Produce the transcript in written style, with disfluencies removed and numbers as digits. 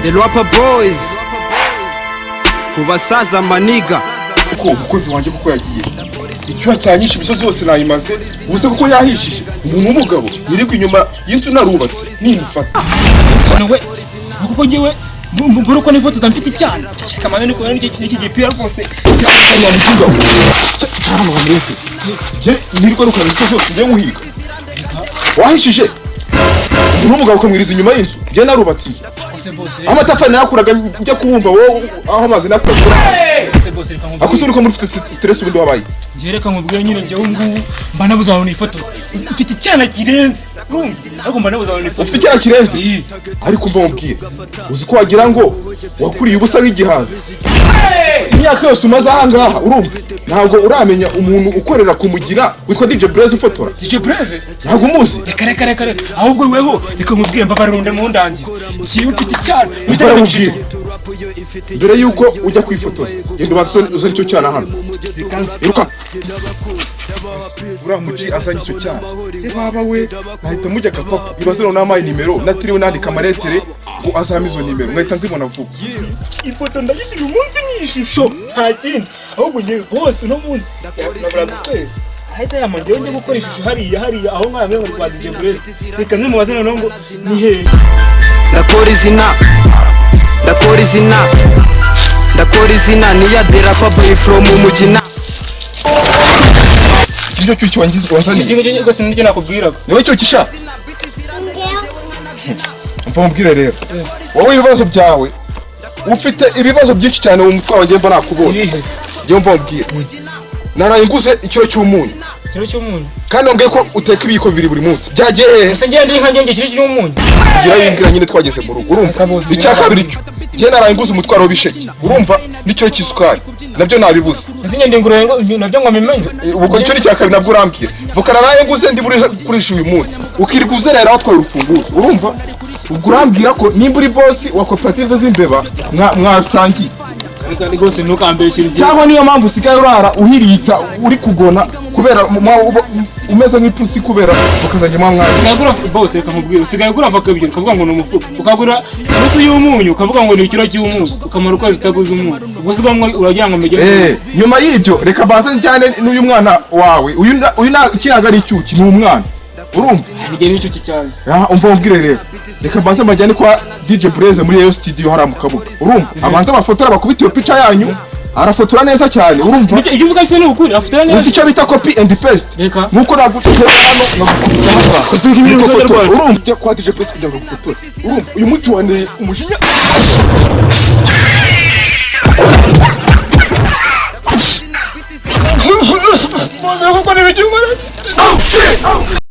The Rapper Boys kubasaza maniga uko umukozi wanjye kuko yagiye icyuha cyanyisha imisozi yose nayimaze ubuse kuko yahishije umuntu w'umugabo yirikwa inyuma y'inzu narubatse nimufata we kuko ngewe mbura uko nifoto mfite icyana cyashaka amane niko n'iki gipira rwose cyarama bameze je niriko rukana imisozi yose ngiye muhiga wahishije umuntu w'umugabo ukamwiriza inyuma y'inzu ngiye narubatse inzu amatafari nakuraga njya kubumva wowe aho amazi nakura akuso uriko muri stress ubundi wabaye jereka nkubwiye nyine ngewe ngubu mba nabuze aho nifotoza mfite icyana kirenze ariko mba nabuze aho nifotoza ufite icyana kirenze ariko mba mubwiye uzi ko wagira ngo wakuriye ubusa nk'igihanza imyaka yose umaze ahangaha urumva ntabwo uramenya umuntu ukorera kumugira witwa DJ Blaze ufotora DJ Blaze ntabwo umuzi kare ahubwo weho niko nkubwiye mbabarunde mu ndangire ngiye mfite icyana mubwiye mbere yuko ujya kwifotoza genda ubanza icyo cyana hano iruka uramuji azanye icyo cyana baba we nahita mujya gapapa ibaze no namaye nimero natiriwe nandika amaretere ngo azame izo nimero ngahita nzibona vuba ifoto ndagitira umunsi n'ishusho nta kindi ahubwo ngiye hose no munsi nabura kwezi ahita yamanjye ngiye gukora ishusho hariya aho mwamwe muri kwa DJ Blaze reka nzimubaze none ngo ni he ndakora izina ni ya The Rapper Boy from umugina Kijyo cyo wangize wazanye kijyo gose nibyo nakubwiraga niwe cyo kisha mva mubwire rero wowe ibibazo byawe ufite ibibazo byinshi cyane mu mutwe wanjye mba nakubonye ngiye mva mubwire naraye nguze ikiro cy'umunyu kandi ngeye ko uteka ibiko bibiri buri munsi byagiye ese ngiye ndi nkanjye ikiro cy'umunyu kugira yimbwira nyine twageze mu rugo urumva icyaka biri cyo ngiye naraye nguze umutwaro w'ibisheke urumva n'icyo cy'isukari nabyo nabibuze ese ngende ngure nabyo ngamenye ubwo icyo ni cyaka nabwo urambwira vuka naraye nguze ndi kurisha uyu munsi ukirika uzerera aho twari urufunguzo urumva ubwo urambwira ko nimba uri boss wa cooperative z'imbeba mwasangiye kandi gose ntukambeshyire cyangwa niyo mpamvu usigaye urara uhirita uri kugona kubera umeze nk'ipusi kubera ukazajya mwazi sigagura boss reka nkubwira usigaye gura vakabyo ukavuga ngo ni umufuko ukagura nusu y'umunyu ukavuga ngo ni ikiro cy'umunyu ukamara ukwezi utaguze umunyu ubwo sigo uragira ngo mege nyuma y'ibyo reka baze njyane n'uyu mwana wawe uyu kiraga ari icyuki ni umwana urumva nigeye n'icyo cyane umva ubwire rero reka mbanze majyane kwa DJ Blaze muri iyo studio hara mu kabuga urumva abanze abafotora bakubitiye picha yanyu arafotora neza cyane urumva ibyo uvuga cyane ukuri afotora neza icyo bita copy and paste nuko nagutera urumva kwa DJ Blaze kugira ngo gufotore urumva uyu muti wande umujinya